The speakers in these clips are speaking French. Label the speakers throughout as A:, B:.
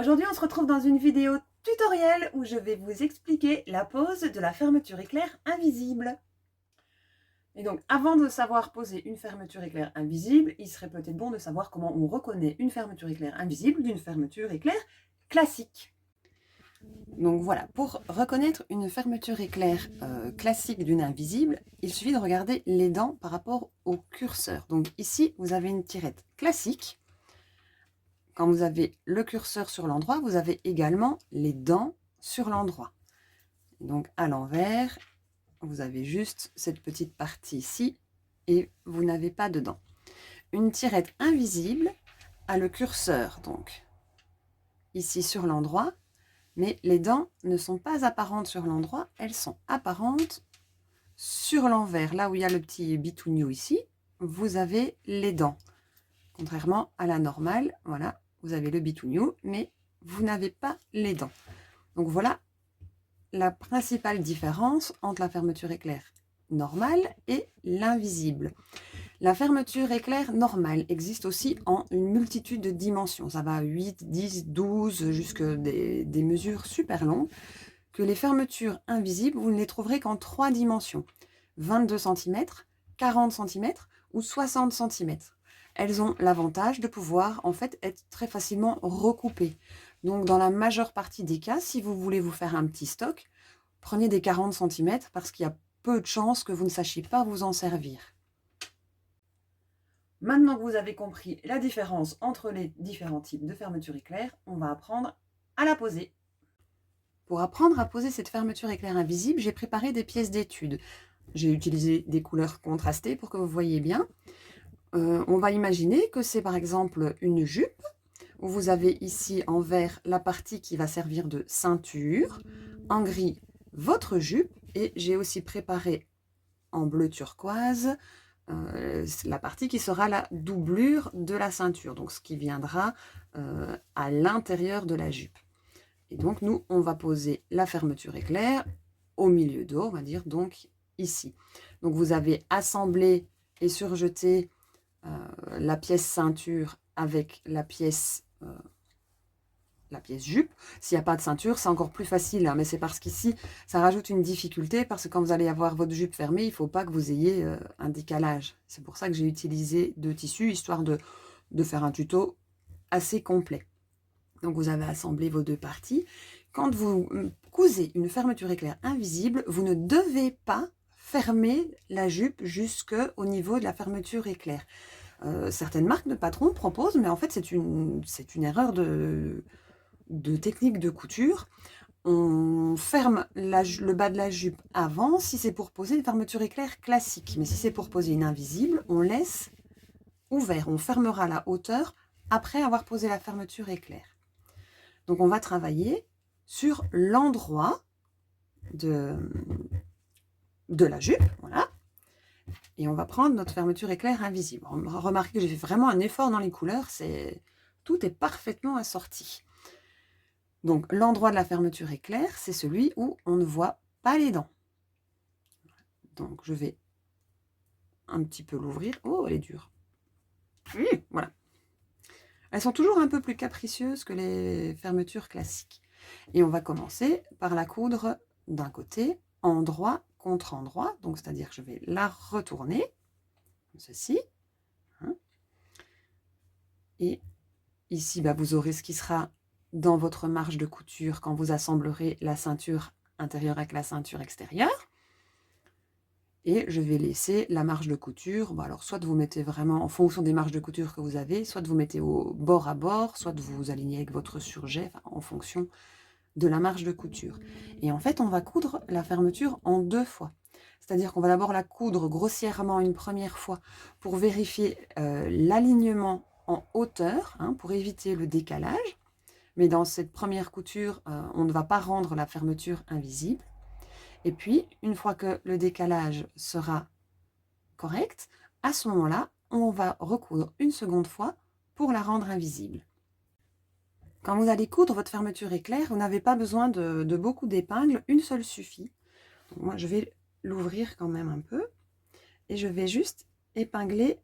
A: Aujourd'hui, on se retrouve dans une vidéo tutoriel où je vais vous expliquer la pose de la fermeture éclair invisible. Et donc, avant de savoir poser une fermeture éclair invisible, il serait peut-être bon de savoir comment on reconnaît une fermeture éclair invisible d'une fermeture éclair classique. Donc voilà, pour reconnaître une fermeture éclair classique d'une invisible, il suffit de regarder les dents par rapport au curseur. Donc ici, vous avez une tirette classique. Quand vous avez le curseur sur l'endroit, vous avez également les dents sur l'endroit. Donc à l'envers, vous avez juste cette petite partie ici et vous n'avez pas de dents. Une tirette invisible a le curseur donc ici sur l'endroit, mais les dents ne sont pas apparentes sur l'endroit, elles sont apparentes sur l'envers. Là où il y a le petit bitounio ici, vous avez les dents. Contrairement à la normale, voilà, vous avez le bitounio, mais vous n'avez pas les dents. Donc voilà la principale différence entre la fermeture éclair normale et l'invisible. La fermeture éclair normale existe aussi en une multitude de dimensions. Ça va à 8, 10, 12, jusque des mesures super longues. Que les fermetures invisibles, vous ne les trouverez qu'en 3 dimensions. 22 cm, 40 cm ou 60 cm. Elles ont l'avantage de pouvoir en fait être très facilement recoupées. Donc dans la majeure partie des cas, si vous voulez vous faire un petit stock, prenez des 40 cm parce qu'il y a peu de chances que vous ne sachiez pas vous en servir. Maintenant que vous avez compris la différence entre les différents types de fermeture éclair, on va apprendre à la poser. Pour apprendre à poser cette fermeture éclair invisible, j'ai préparé des pièces d'étude. J'ai utilisé des couleurs contrastées pour que vous voyez bien. On va imaginer que c'est par exemple une jupe, où vous avez ici en vert la partie qui va servir de ceinture, en gris votre jupe, et j'ai aussi préparé en bleu turquoise la partie qui sera la doublure de la ceinture, donc ce qui viendra à l'intérieur de la jupe. Et donc nous, on va poser la fermeture éclair au milieu d'eau, on va dire donc ici. Donc vous avez assemblé et surjeté la pièce ceinture avec la pièce jupe. S'il n'y a pas de ceinture, c'est encore plus facile, hein, mais c'est parce qu'ici, ça rajoute une difficulté, parce que quand vous allez avoir votre jupe fermée, il ne faut pas que vous ayez un décalage. C'est pour ça que j'ai utilisé 2 tissus, histoire de faire un tuto assez complet. Donc vous avez assemblé vos 2 parties. Quand vous cousez une fermeture éclair invisible, vous ne devez pas fermer la jupe jusqu'au niveau de la fermeture éclair. Certaines marques de patrons proposent, mais en fait c'est une erreur de technique de couture. On ferme le bas de la jupe avant si c'est pour poser une fermeture éclair classique. Mais si c'est pour poser une invisible, on laisse ouvert. On fermera la hauteur après avoir posé la fermeture éclair. Donc on va travailler sur l'endroit de la jupe, voilà. Et on va prendre notre fermeture éclair invisible. Remarquez que j'ai fait vraiment un effort dans les couleurs, tout est parfaitement assorti. Donc l'endroit de la fermeture éclair, c'est celui où on ne voit pas les dents. Donc je vais un petit peu l'ouvrir. Oh, elle est dure. Oui, voilà. Elles sont toujours un peu plus capricieuses que les fermetures classiques. Et on va commencer par la coudre d'un côté, endroit contre endroit. Donc c'est-à-dire que je vais la retourner, comme ceci. Hein. Et ici, vous aurez ce qui sera dans votre marge de couture quand vous assemblerez la ceinture intérieure avec la ceinture extérieure. Et je vais laisser la marge de couture, alors soit vous mettez vraiment en fonction des marges de couture que vous avez, soit vous mettez au bord à bord, soit vous alignez avec votre surjet, en fonction de la marge de couture. Et en fait, on va coudre la fermeture en 2 fois. C'est-à-dire qu'on va d'abord la coudre grossièrement une première fois pour vérifier l'alignement en hauteur, hein, pour éviter le décalage. Mais dans cette première couture, on ne va pas rendre la fermeture invisible. Et puis, une fois que le décalage sera correct, à ce moment-là, on va recoudre une seconde fois pour la rendre invisible. Quand vous allez coudre votre fermeture éclair, vous n'avez pas besoin de beaucoup d'épingles, une seule suffit. Donc moi, je vais l'ouvrir quand même un peu et je vais juste épingler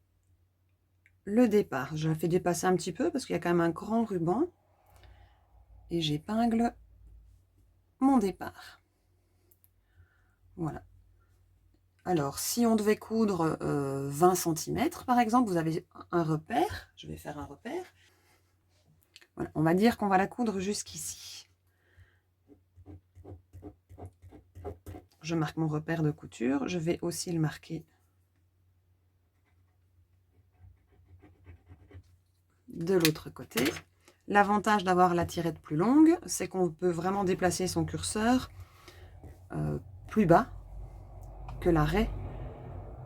A: le départ. Je la fais dépasser un petit peu parce qu'il y a quand même un grand ruban. et j'épingle mon départ. Voilà. Alors, si on devait coudre 20 cm, par exemple, vous avez un repère. Je vais faire un repère. Voilà, on va dire qu'on va la coudre jusqu'ici. Je marque mon repère de couture. Je vais aussi le marquer de l'autre côté. L'avantage d'avoir la tirette plus longue, c'est qu'on peut vraiment déplacer son curseur plus bas que l'arrêt.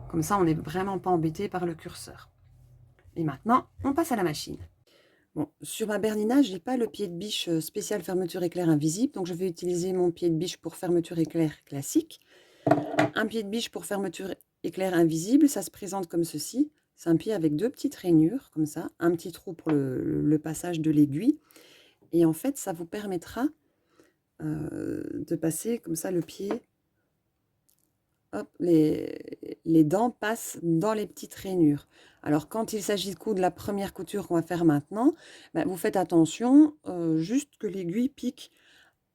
A: Comme ça, on n'est vraiment pas embêté par le curseur. Et maintenant, on passe à la machine. Bon, sur ma bernina, je n'ai pas le pied de biche spécial fermeture éclair invisible, donc je vais utiliser mon pied de biche pour fermeture éclair classique. Un pied de biche pour fermeture éclair invisible, ça se présente comme ceci. C'est un pied avec deux petites rainures, comme ça, un petit trou pour le passage de l'aiguille. Et en fait, ça vous permettra de passer comme ça le pied. Hop, les dents passent dans les petites rainures. Alors, quand il s'agit de coudre la première couture qu'on va faire maintenant, ben, vous faites attention, juste que l'aiguille pique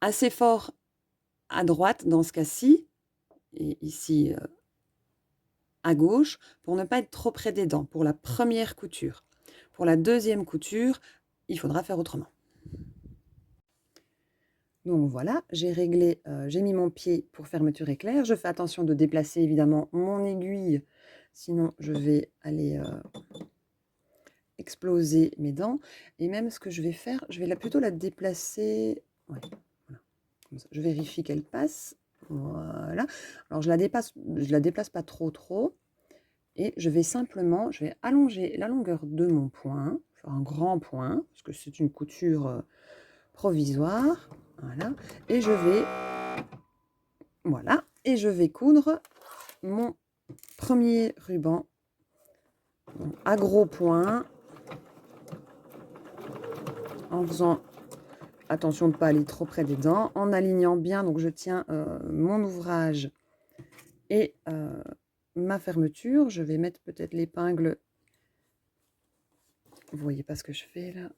A: assez fort à droite dans ce cas-ci, et ici à gauche, pour ne pas être trop près des dents, pour la première couture. Pour la deuxième couture, il faudra faire autrement. Donc voilà, j'ai réglé, j'ai mis mon pied pour fermeture éclair. Je fais attention de déplacer évidemment mon aiguille, sinon je vais aller exploser mes dents. Et même ce que je vais faire, je vais plutôt la déplacer. Ouais, voilà, comme ça. Je vérifie qu'elle passe. Voilà. Alors je la déplace pas trop. Et je vais simplement, je vais allonger la longueur de mon point, faire un grand point, parce que c'est une couture provisoire. Voilà. Et je vais, voilà, et je vais coudre mon premier ruban à gros points, en faisant attention de ne pas aller trop près des dents, en alignant bien. Donc je tiens mon ouvrage et ma fermeture. Je vais mettre peut-être l'épingle. Vous voyez pas ce que je fais là.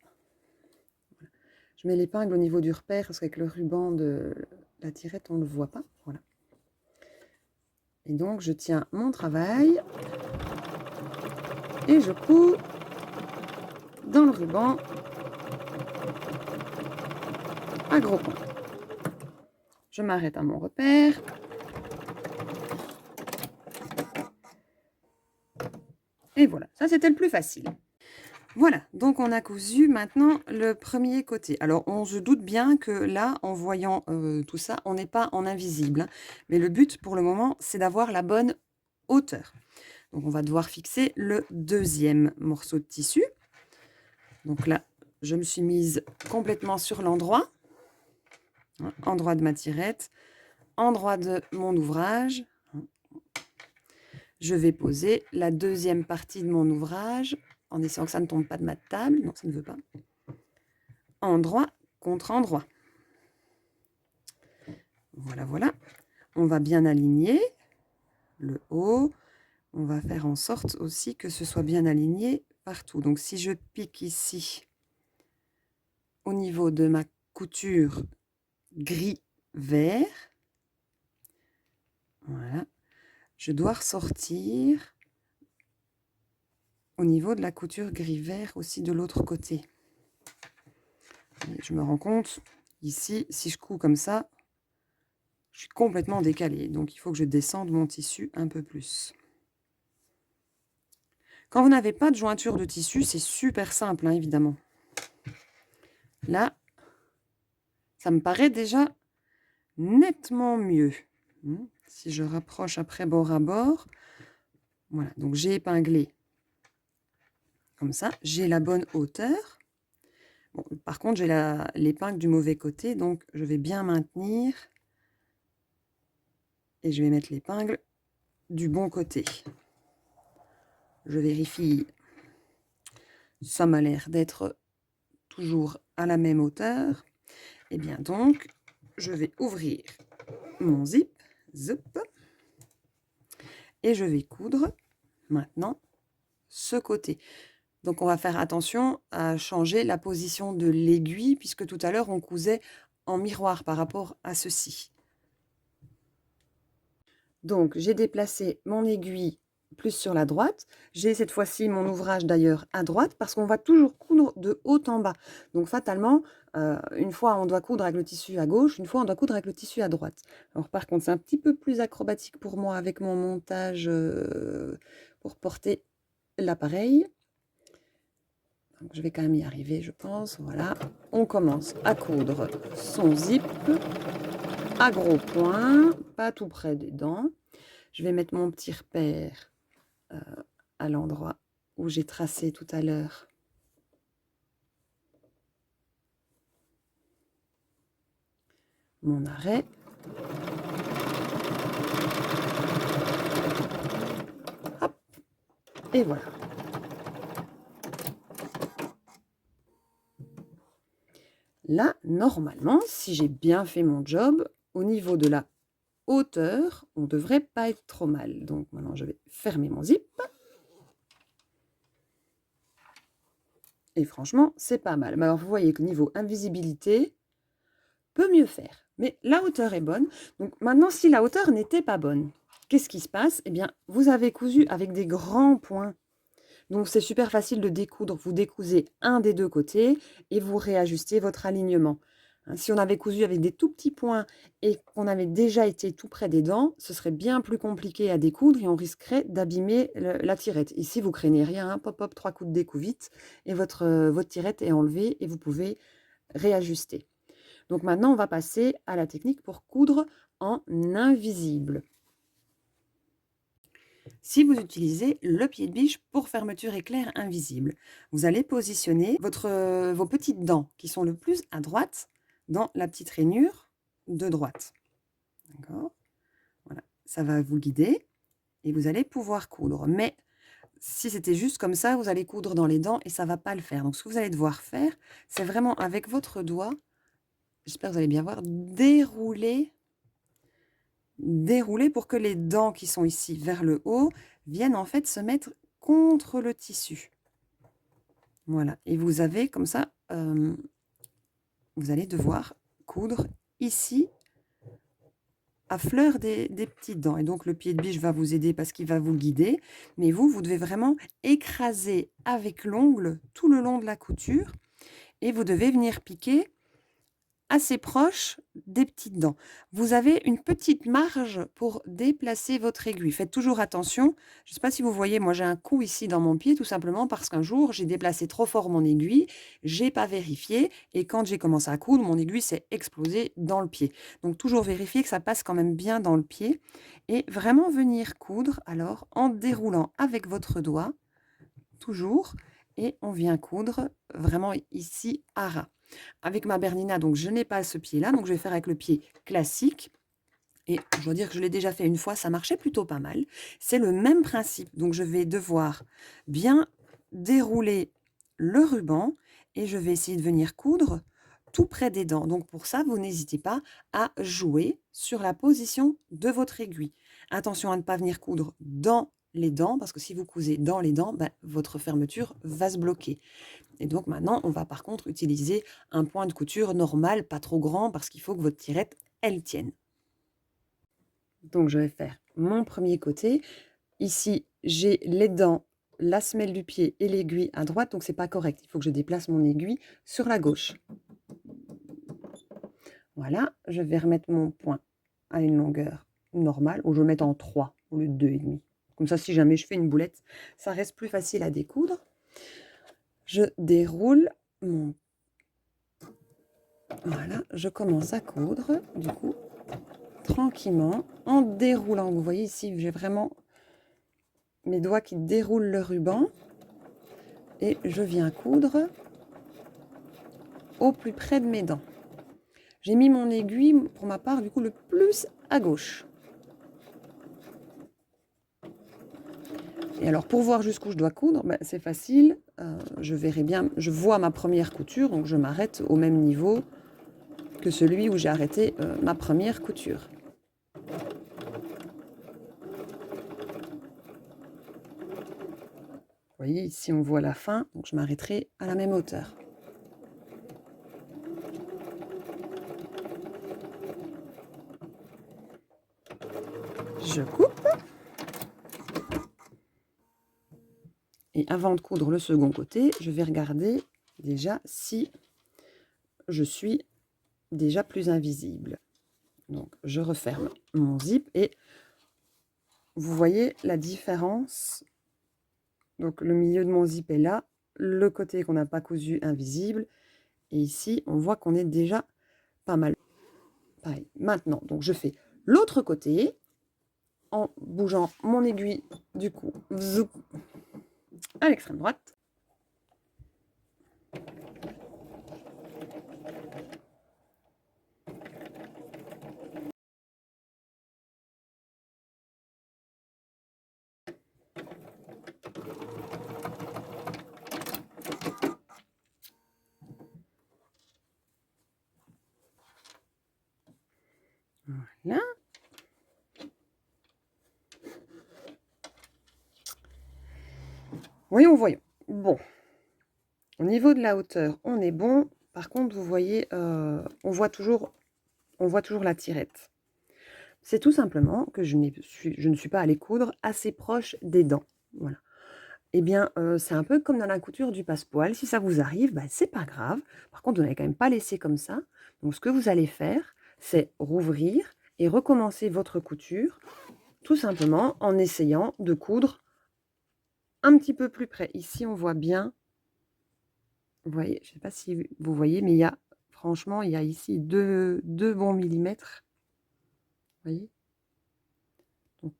A: Voilà. Je mets l'épingle au niveau du repère parce qu'avec le ruban de la tirette, on ne le voit pas. Voilà. Et donc je tiens mon travail et je couds dans le ruban à gros points. Je m'arrête à mon repère. Et voilà, ça c'était le plus facile. Voilà, donc on a cousu maintenant le premier côté. Alors on se doute bien que là, en voyant tout ça, on n'est pas en invisible, hein. Mais le but pour le moment, c'est d'avoir la bonne hauteur. Donc on va devoir fixer le deuxième morceau de tissu. Donc là, je me suis mise complètement sur l'endroit, hein, endroit de ma tirette, endroit de mon ouvrage. Je vais poser la deuxième partie de mon ouvrage en essayant que ça ne tombe pas de ma table. Non, ça ne veut pas. Endroit contre endroit. Voilà, voilà. On va bien aligner le haut. On va faire en sorte aussi que ce soit bien aligné partout. Donc, si je pique ici, au niveau de ma couture gris-vert, voilà, je dois ressortir au niveau de la couture gris-vert aussi de l'autre côté. Et je me rends compte, ici, si je couds comme ça, je suis complètement décalée. Donc, il faut que je descende mon tissu un peu plus. Quand vous n'avez pas de jointure de tissu, c'est super simple, hein, évidemment. Là, ça me paraît déjà nettement mieux. Si je rapproche après bord à bord, voilà, donc j'ai épinglé comme ça, j'ai la bonne hauteur. Bon, par contre, j'ai l'épingle du mauvais côté, donc je vais bien maintenir et je vais mettre l'épingle du bon côté. Je vérifie, ça m'a l'air d'être toujours à la même hauteur. Et bien donc, je vais ouvrir mon zip, et je vais coudre maintenant ce côté. Donc on va faire attention à changer la position de l'aiguille, puisque tout à l'heure on cousait en miroir par rapport à ceci. Donc j'ai déplacé mon aiguille plus sur la droite. J'ai cette fois-ci mon ouvrage d'ailleurs à droite, parce qu'on va toujours coudre de haut en bas. Donc fatalement, une fois on doit coudre avec le tissu à gauche, une fois on doit coudre avec le tissu à droite. Alors par contre c'est un petit peu plus acrobatique pour moi avec mon montage pour porter l'appareil. Donc, je vais quand même y arriver, je pense. Voilà, on commence à coudre son zip à gros points, pas tout près des dents. Je vais mettre mon petit repère à l'endroit où j'ai tracé tout à l'heure mon arrêt. Hop, et voilà. Là, normalement, si j'ai bien fait mon job, au niveau de la hauteur, on ne devrait pas être trop mal. Donc maintenant, je vais fermer mon zip. Et franchement, c'est pas mal. Mais alors, vous voyez que niveau invisibilité, peut mieux faire. Mais la hauteur est bonne. Donc maintenant, si la hauteur n'était pas bonne, qu'est-ce qui se passe? Eh bien, vous avez cousu avec des grands points. Donc c'est super facile de découdre. Vous décousez un des deux côtés et vous réajustez votre alignement. Si on avait cousu avec des tout petits points et qu'on avait déjà été tout près des dents, ce serait bien plus compliqué à découdre et on risquerait d'abîmer la tirette. Ici, vous craignez rien, hein, pop, pop, 3 coups de découpe vite et votre tirette est enlevée et vous pouvez réajuster. Donc maintenant, on va passer à la technique pour coudre en invisible. Si vous utilisez le pied de biche pour fermeture éclair invisible, vous allez positionner vos petites dents qui sont le plus à droite dans la petite rainure de droite. D'accord? Voilà, ça va vous guider et vous allez pouvoir coudre. Mais si c'était juste comme ça, vous allez coudre dans les dents et ça ne va pas le faire. Donc ce que vous allez devoir faire, c'est vraiment avec votre doigt, j'espère que vous allez bien voir, dérouler pour que les dents qui sont ici vers le haut viennent en fait se mettre contre le tissu. Voilà, et vous avez comme ça, vous allez devoir coudre ici à fleur des petites dents. Et donc le pied de biche va vous aider parce qu'il va vous guider, mais vous devez vraiment écraser avec l'ongle tout le long de la couture et vous devez venir piquer assez proche des petites dents. Vous avez une petite marge pour déplacer votre aiguille. Faites toujours attention. Je ne sais pas si vous voyez, moi j'ai un coup ici dans mon pied, tout simplement parce qu'un jour, j'ai déplacé trop fort mon aiguille, j'ai pas vérifié, et quand j'ai commencé à coudre, mon aiguille s'est explosée dans le pied. Donc toujours vérifier que ça passe quand même bien dans le pied, et vraiment venir coudre, alors, en déroulant avec votre doigt, toujours, et on vient coudre vraiment ici à ras. Avec ma Bernina, donc je n'ai pas ce pied-là, donc je vais faire avec le pied classique. Et je dois dire que je l'ai déjà fait une fois, ça marchait plutôt pas mal. C'est le même principe, donc je vais devoir bien dérouler le ruban et je vais essayer de venir coudre tout près des dents. Donc pour ça, vous n'hésitez pas à jouer sur la position de votre aiguille. Attention à ne pas venir coudre dans les dents, parce que si vous cousez dans les dents, votre fermeture va se bloquer. Et donc maintenant, on va par contre utiliser un point de couture normal, pas trop grand, parce qu'il faut que votre tirette, elle tienne. Donc je vais faire mon premier côté. Ici, j'ai les dents, la semelle du pied et l'aiguille à droite, donc c'est pas correct. Il faut que je déplace mon aiguille sur la gauche. Voilà, je vais remettre mon point à une longueur normale, ou je vais mettre en 3 au lieu de 2,5. Comme ça, si jamais je fais une boulette, ça reste plus facile à découdre. Je déroule mon... Voilà, je commence à coudre, du coup, tranquillement, en déroulant. Vous voyez ici, j'ai vraiment mes doigts qui déroulent le ruban. Et je viens coudre au plus près de mes dents. J'ai mis mon aiguille, pour ma part, du coup, le plus à gauche. Et alors, pour voir jusqu'où je dois coudre, c'est facile. Je verrai bien, je vois ma première couture, donc je m'arrête au même niveau que celui où j'ai arrêté ma première couture. voyez, ici, on voit la fin, donc je m'arrêterai à la même hauteur. Je coupe. Et avant de coudre le second côté, je vais regarder déjà si je suis déjà plus invisible. Donc, je referme mon zip et vous voyez la différence. Donc, le milieu de mon zip est là, le côté qu'on n'a pas cousu invisible. Et ici, on voit qu'on est déjà pas mal. Pareil. Maintenant, donc je fais l'autre côté en bougeant mon aiguille du coup à l'extrême droite. Voilà. Voyons, voyons. Bon, au niveau de la hauteur, on est bon. Par contre, vous voyez, on voit toujours la tirette. C'est tout simplement que je ne suis pas allée coudre assez proche des dents. Voilà. Eh bien, c'est un peu comme dans la couture du passepoil. Si ça vous arrive, bah, c'est pas grave. Par contre, vous n'allez quand même pas laisser comme ça. Donc, ce que vous allez faire, c'est rouvrir et recommencer votre couture, tout simplement en essayant de coudre un petit peu plus près. Ici, on voit bien, vous voyez, je ne sais pas si vous voyez, mais franchement, il y a ici deux bons millimètres. Vous voyez? Donc,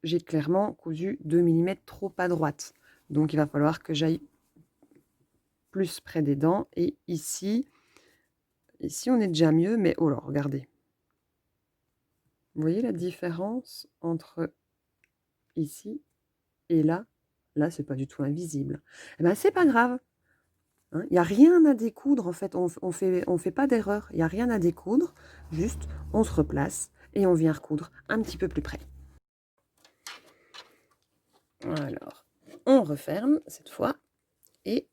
A: j'ai clairement cousu 2 millimètres trop à droite. Donc, il va falloir que j'aille plus près des dents. Et ici, on est déjà mieux, mais oh là, regardez. Vous voyez la différence entre ici et là? Là, c'est pas du tout invisible. Eh ben, c'est pas grave. Hein, il n'y a rien à découdre, en fait. On fait pas d'erreur. Il n'y a rien à découdre. Juste, on se replace et on vient recoudre un petit peu plus près. Alors, on referme cette fois et...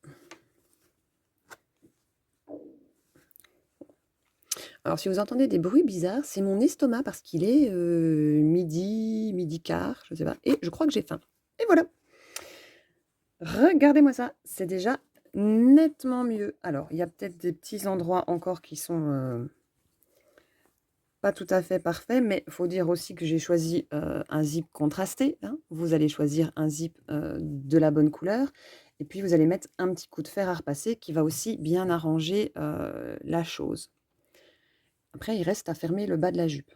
A: Alors, si vous entendez des bruits bizarres, c'est mon estomac parce qu'il est midi quart, je sais pas. Et je crois que j'ai faim. Et voilà. Regardez-moi ça. C'est déjà nettement mieux. Alors, il y a peut-être des petits endroits encore qui sont pas tout à fait parfaits, mais il faut dire aussi que j'ai choisi un zip contrasté. Hein. Vous allez choisir un zip de la bonne couleur. Et puis, vous allez mettre un petit coup de fer à repasser qui va aussi bien arranger la chose. Après, il reste à fermer le bas de la jupe.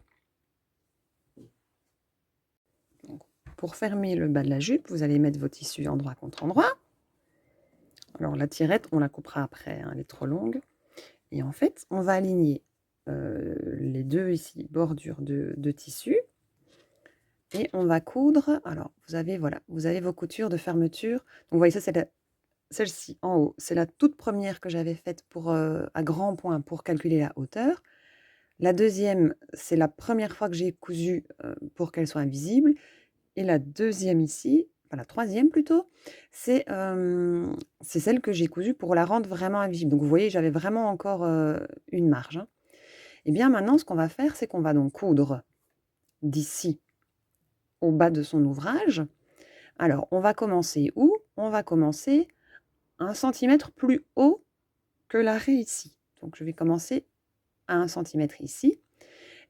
A: Donc, pour fermer le bas de la jupe, vous allez mettre vos tissus endroit contre endroit. Alors, la tirette, on la coupera après, hein, elle est trop longue. Et en fait, on va aligner les deux ici bordures de tissu. Et on va coudre. Alors, vous avez vos coutures de fermeture. Donc, vous voyez, ça, c'est celle-ci en haut. C'est la toute première que j'avais faite à grands points pour calculer la hauteur. La deuxième, c'est la première fois que j'ai cousu pour qu'elle soit invisible. Et la deuxième ici, enfin la troisième plutôt, c'est celle que j'ai cousue pour la rendre vraiment invisible. Donc vous voyez, j'avais vraiment encore une marge. Hein. Et bien maintenant, ce qu'on va faire, c'est qu'on va donc coudre d'ici au bas de son ouvrage. Alors, on va commencer où? On va commencer 1 centimètre plus haut que l'arrêt ici. Donc je vais commencer à 1 centimètre ici.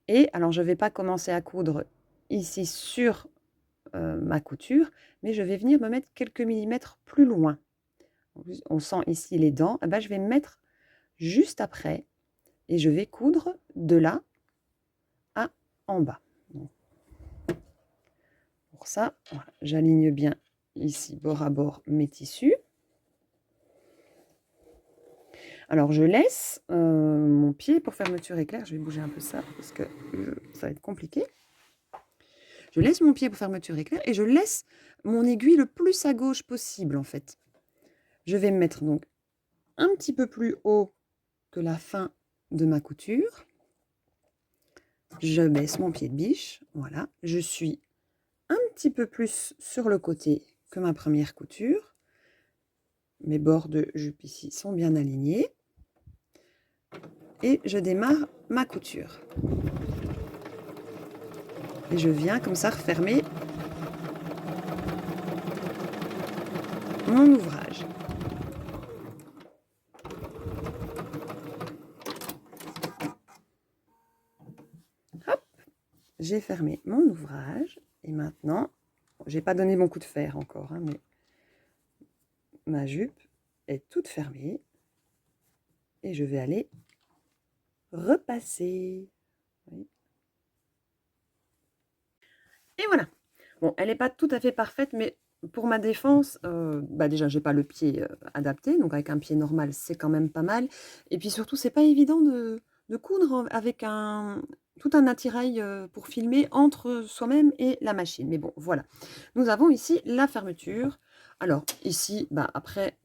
A: Et alors, je ne vais pas commencer à coudre ici sur ma couture, mais je vais venir me mettre quelques millimètres plus loin. On sent ici les dents. Eh ben, je vais me mettre juste après et je vais coudre de là à en bas. Donc, pour ça, voilà, j'aligne bien ici bord à bord mes tissus. Alors, je laisse mon pied pour fermeture éclair. Je vais bouger un peu ça parce que ça va être compliqué. Je laisse mon pied pour fermeture éclair et je laisse mon aiguille le plus à gauche possible, en fait. Je vais me mettre donc un petit peu plus haut que la fin de ma couture. Je baisse mon pied de biche. Voilà. Je suis un petit peu plus sur le côté que ma première couture. mes bords de jupe ici sont bien alignés. Et je démarre ma couture. Et je viens comme ça refermer mon ouvrage. Hop, j'ai fermé mon ouvrage et maintenant, j'ai pas donné mon coup de fer encore, hein, mais ma jupe est toute fermée et je vais aller repasser. Oui. Et voilà. Bon, elle n'est pas tout à fait parfaite, mais pour ma défense, déjà, j'ai pas le pied adapté, donc avec un pied normal, c'est quand même pas mal. Et puis surtout, c'est pas évident de coudre avec tout un attirail pour filmer entre soi-même et la machine. Mais bon, voilà. Nous avons ici la fermeture. Alors, ici, après,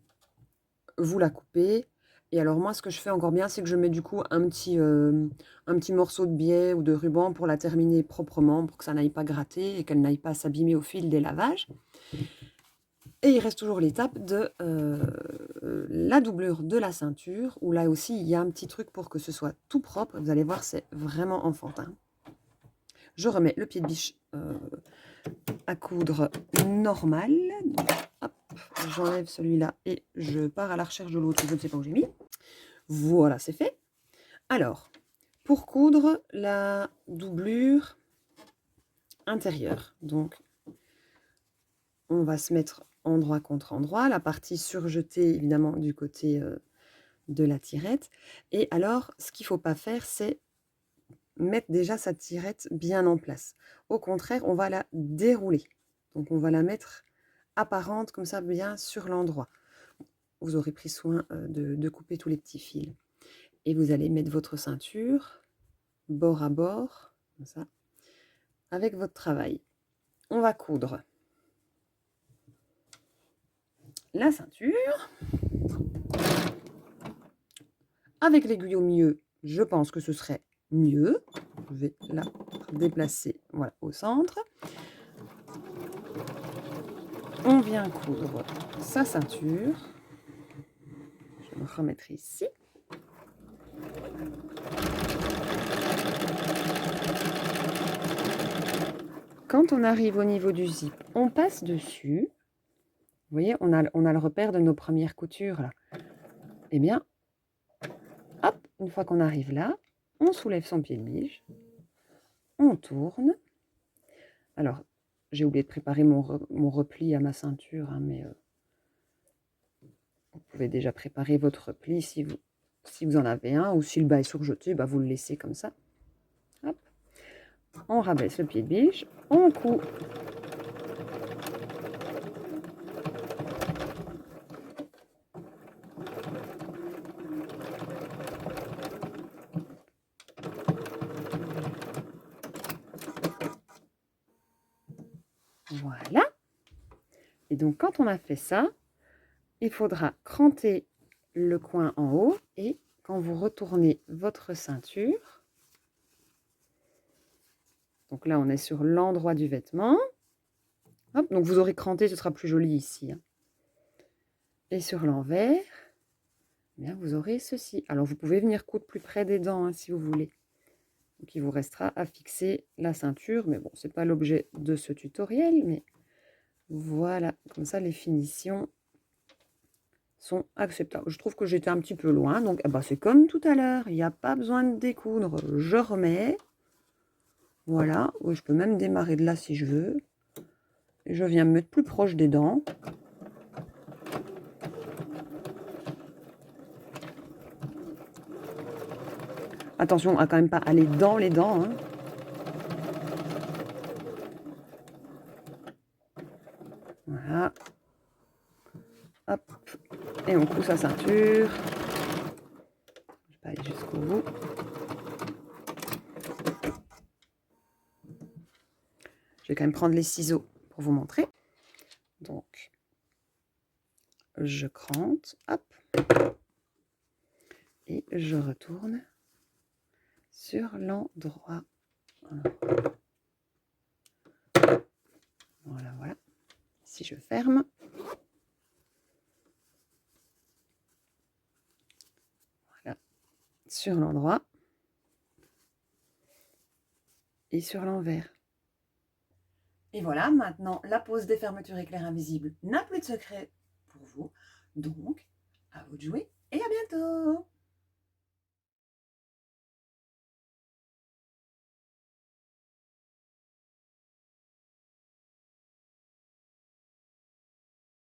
A: vous la coupez. Et alors moi, ce que je fais encore bien, c'est que je mets du coup un petit morceau de biais ou de ruban pour la terminer proprement, pour que ça n'aille pas gratter et qu'elle n'aille pas s'abîmer au fil des lavages. Et il reste toujours l'étape de la doublure de la ceinture, où là aussi, il y a un petit truc pour que ce soit tout propre. Vous allez voir, c'est vraiment enfantin. Je remets le pied de biche à coudre normal. Donc, hop, j'enlève celui-là et je pars à la recherche de l'autre. Je ne sais pas où j'ai mis. Voilà, c'est fait. Alors, pour coudre la doublure intérieure, donc on va se mettre endroit contre endroit, la partie surjetée évidemment du côté de la tirette. Et alors, ce qu'il ne faut pas faire, c'est mettre déjà sa tirette bien en place. Au contraire, on va la dérouler. Donc on va la mettre apparente comme ça, bien sur l'endroit. Vous aurez pris soin de couper tous les petits fils. Et vous allez mettre votre ceinture bord à bord, comme ça, avec votre travail. On va coudre la ceinture. Avec l'aiguille au milieu, je pense que ce serait mieux. Je vais la déplacer, voilà, au centre. On vient coudre sa ceinture. Je vais me remettre ici. Quand on arrive au niveau du zip, on passe dessus. Vous voyez, on a le repère de nos premières coutures là. Eh bien, hop, une fois qu'on arrive là, on soulève son pied de biche, on tourne. Alors, j'ai oublié de préparer mon repli à ma ceinture, hein, mais vous pouvez déjà préparer votre repli si vous en avez un, ou si le bas est surjeté, vous le laissez comme ça. Hop. On rabaisse le pied de biche, on coud. Voilà. Et donc, quand on a fait ça, il faudra cranter le coin en haut et quand vous retournez votre ceinture, donc là, on est sur l'endroit du vêtement. Hop, donc vous aurez cranté, ce sera plus joli ici. Hein. Et sur l'envers, eh bien, vous aurez ceci. Alors, vous pouvez venir coudre plus près des dents hein, si vous voulez. Donc, il vous restera à fixer la ceinture. Mais bon, ce n'est pas l'objet de ce tutoriel. Mais voilà, comme ça, les finitions sont acceptables. Je trouve que j'étais un petit peu loin. Donc, c'est comme tout à l'heure. Il n'y a pas besoin de découdre. Je remets. Voilà. Ou je peux même démarrer de là si je veux. Et je viens me mettre plus proche des dents. Attention à quand même pas aller dans les dents. Hein. Voilà. Hop. Et on coud sa ceinture. Je vais pas aller jusqu'au bout. Je vais quand même prendre les ciseaux pour vous montrer. Donc, je crante. Hop. Et je retourne sur l'endroit. Voilà, voilà. Si je ferme. sur l'endroit et sur l'envers. Et voilà, maintenant la pose des fermetures éclair invisibles n'a plus de secret pour vous. Donc, à vous de jouer et à bientôt!